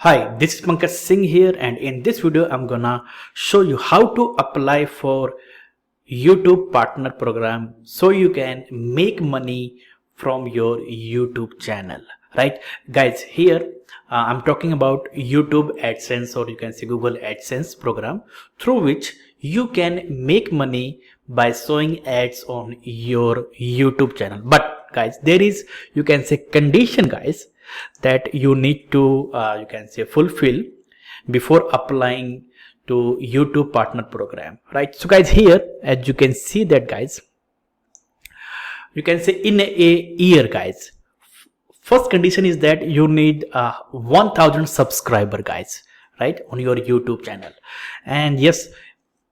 Hi, this is Pankaj Singh here, and in this video I'm gonna show you how to apply for YouTube partner program so you can make money from your YouTube channel. Right guys, here I'm talking about YouTube AdSense, or you can say Google AdSense program, through which you can make money by showing ads on your YouTube channel. But guys, there is, you can say, condition guys, that you need to you can say fulfill before applying to YouTube partner program, right? So guys, here as you can see that guys, you can say in a year guys, first condition is that you need 1000 subscriber guys, right, on your YouTube channel. And yes,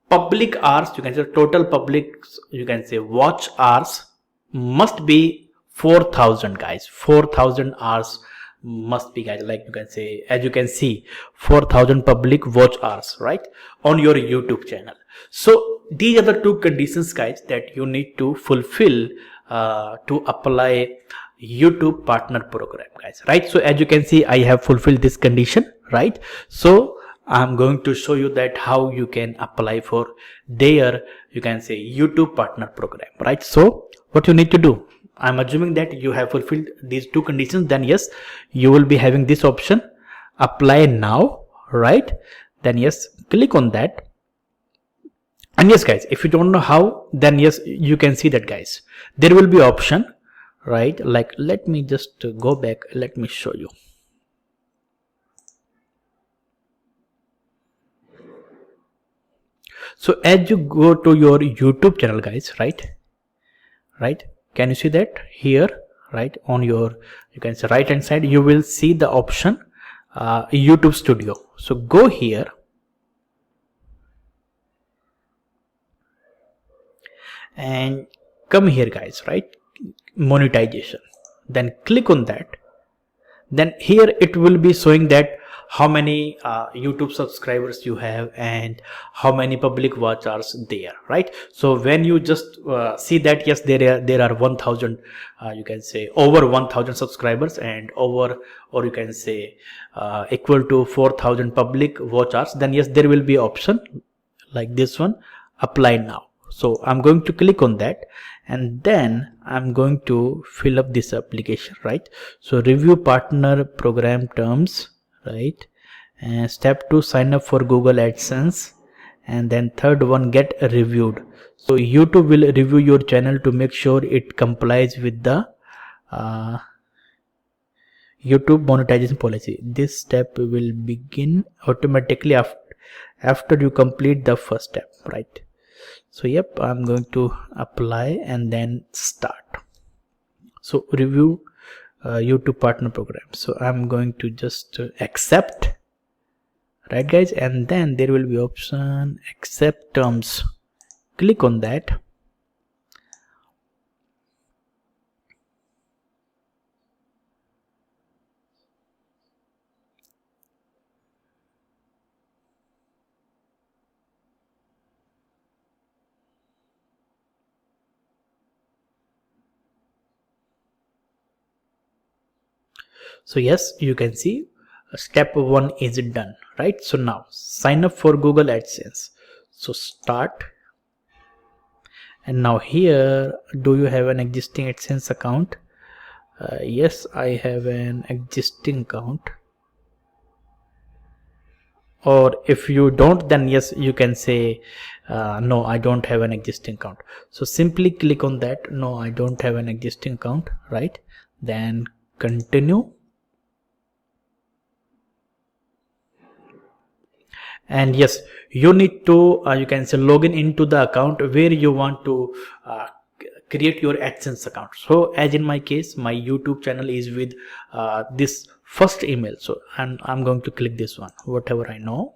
public hours, you can say total public, you can say watch hours must be 4000 guys. 4000 hours must be guys, like you can say, as you can see, 4000 public watch hours, right, on your YouTube channel. So these are the two conditions guys that you need to fulfill to apply YouTube partner program guys, right? So as you can see, I have fulfilled this condition, right? So I'm going to show you that how you can apply for their, you can say, YouTube partner program, right? So what you need to do, I'm assuming that you have fulfilled these two conditions, then yes, you will be having this option, apply now, right? Then yes, click on that. And yes guys, if you don't know how, then yes, you can see that guys, there will be option, right? Like, let me just go back, let me show you. So as you go to your YouTube channel guys, right, can you see that here, right, on your, you can say, right hand side, you will see the option YouTube Studio. So go here and come here guys, right, monetization, then click on that. Then here it will be showing that how many YouTube subscribers you have and how many public watch hours there, right? So when you just see that yes, there are 1000 you can say over 1000 subscribers and over, or you can say equal to 4000 public watch hours, then yes, there will be option like this one, apply now. So I'm going to click on that, and then I'm going to fill up this application, right? So review partner program terms, right? And step 2, sign up for Google AdSense. And then third one, get reviewed. So YouTube will review your channel to make sure it complies with the YouTube monetization policy. This step will begin automatically after you complete the first step, right? So yep, I'm going to apply and then start. So review YouTube partner program. So I'm going to just accept, right guys, and then there will be option accept terms. Click on that. So yes, you can see step 1 is done, right? So now sign up for Google AdSense. So start. And now here, do you have an existing AdSense account? Yes, I have an existing account. Or if you don't, then yes, you can say no, I don't have an existing account. So simply click on that, no, I don't have an existing account, right? Then continue. And yes, you need to you can say log into the account where you want to create your AdSense account. So as in my case, my YouTube channel is with this first email, so I'm going to click this one, whatever I know,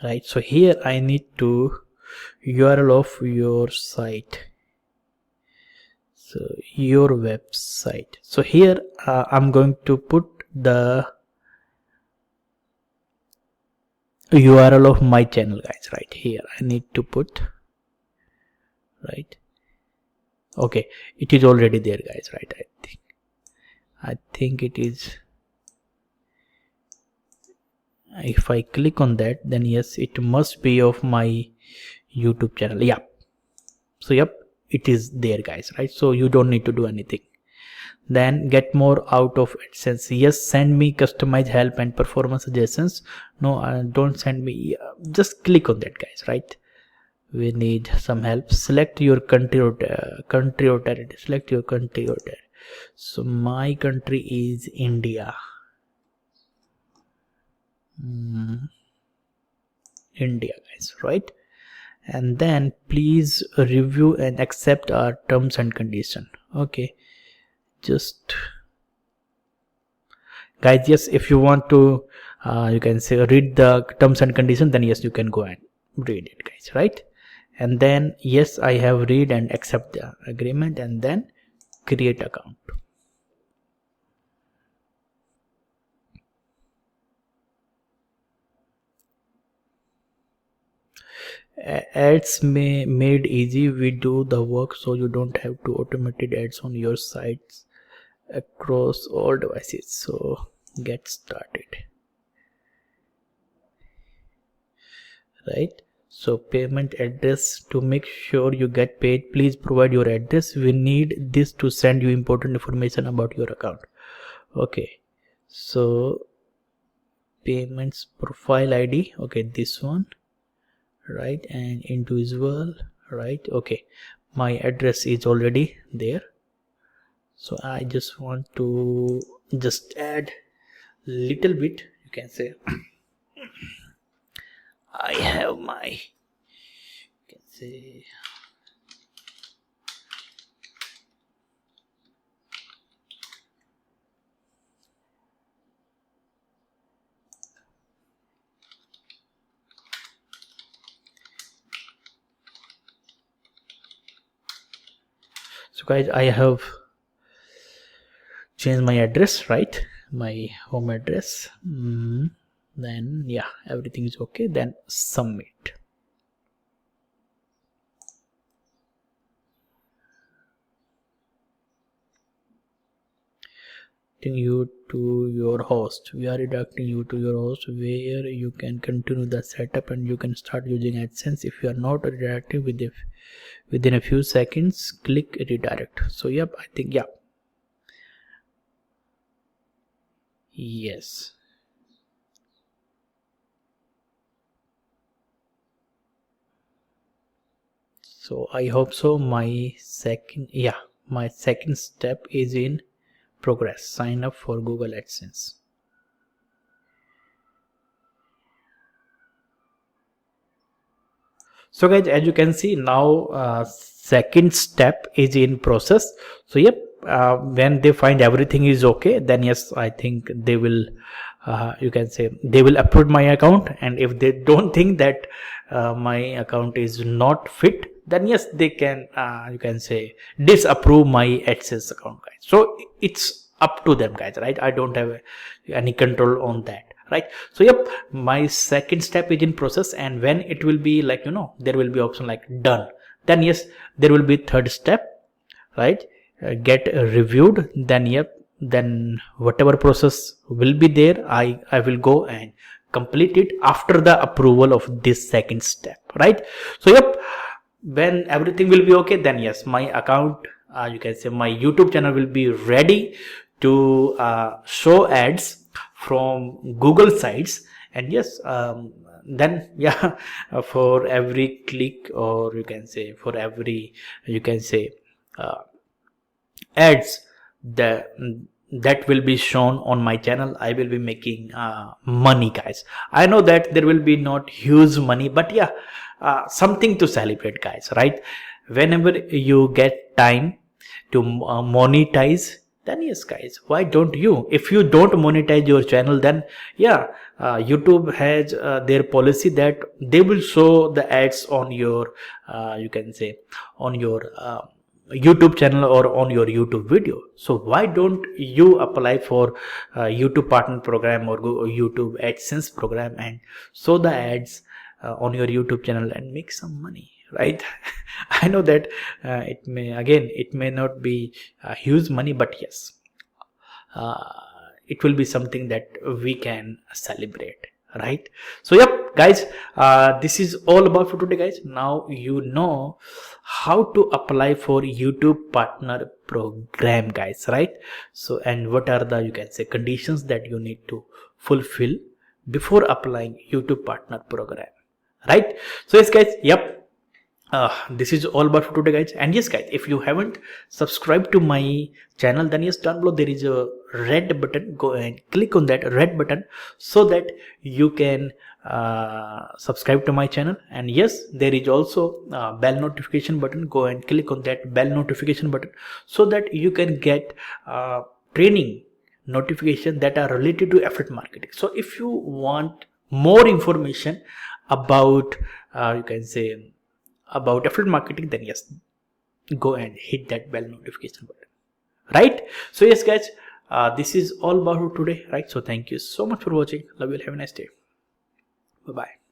right? So here I need to URL of your site, so your website. So here I'm going to put the URL of my channel guys, right here I need to put, right? Okay, it is already there guys, right? I think I think it is. If I click on that, then yes, it must be of my YouTube channel. Yeah, so yep, it is there guys, right? So you don't need to do anything. Then get more out of AdSense. Yes, send me customized help and performance suggestions. No, don't send me. Just click on that guys, right? We need some help. Select your country or territory. Select your country or territory. So my country is India. India guys, right? And then please review and accept our terms and condition. Okay, just guys, yes, if you want to you can say read the terms and condition, then yes, you can go and read it guys, right? And then yes, I have read and accept the agreement, and then create account. Ads made easy. We do the work so you don't have to automated ads on your sites across all devices. So get started, right? So payment address, to make sure you get paid, please provide your address. We need this to send you important information about your account. Okay, so payments profile ID, okay, this one, right? And individual, right? Okay, my address is already there, so I just want to just add little bit, you can say. I have my, you can say, so guys, I have changed my address, right? My home address. Then yeah, everything is okay. Then submit. You to your host. We are redirecting you to your host where you can continue the setup and you can start using AdSense. If you are not redirecting within a few seconds, click redirect. So yep, I think yeah. Yes. So I hope so. My second step is in progress. Sign up for Google AdSense. So guys, as you can see now, second step is in process. So yep, when they find everything is okay, then yes, I think they will you can say they will approve my account. And if they don't think that my account is not fit, then yes, they can you can say disapprove my AdSense account guys. So it's up to them guys, right? I don't have any control on that, right? So yep, my second step is in process, and when it will be like, you know, there will be option like done, then yes, there will be third step, right? Get reviewed. Then yep, then whatever process will be there, I will go and complete it after the approval of this second step, right? So yep, when everything will be okay, then yes, my account you can say my YouTube channel will be ready to show ads from Google sites. And yes, then yeah, for every click, or you can say for every, you can say ads that will be shown on my channel, I will be making money guys. I know that there will be not huge money, but yeah, something to celebrate guys, right? Whenever you get time to monetize, then yes guys, why don't you? If you don't monetize your channel, then yeah, YouTube has their policy that they will show the ads on your you can say on your YouTube channel or on your YouTube video. So why don't you apply for YouTube partner program or YouTube AdSense program and show the ads on your YouTube channel and make some money, right? I know that it may not be huge money, but yes, it will be something that we can celebrate, right? So yep guys, this is all about for today guys. Now you know how to apply for YouTube partner program guys, right? So and what are the, you can say, conditions that you need to fulfill before applying YouTube partner program, right? So yes guys, yep, this is all about for today guys. And yes guys, if you haven't subscribed to my channel, then yes, down below there is a red button, go and click on that red button so that you can subscribe to my channel. And yes, there is also bell notification button, go and click on that bell notification button so that you can get training notification that are related to affiliate marketing. So if you want more information about you can say about affiliate marketing, then yes, go and hit that bell notification button, right? So yes guys, this is all about today, right? So thank you so much for watching. Love you all. Have a nice day. Bye bye.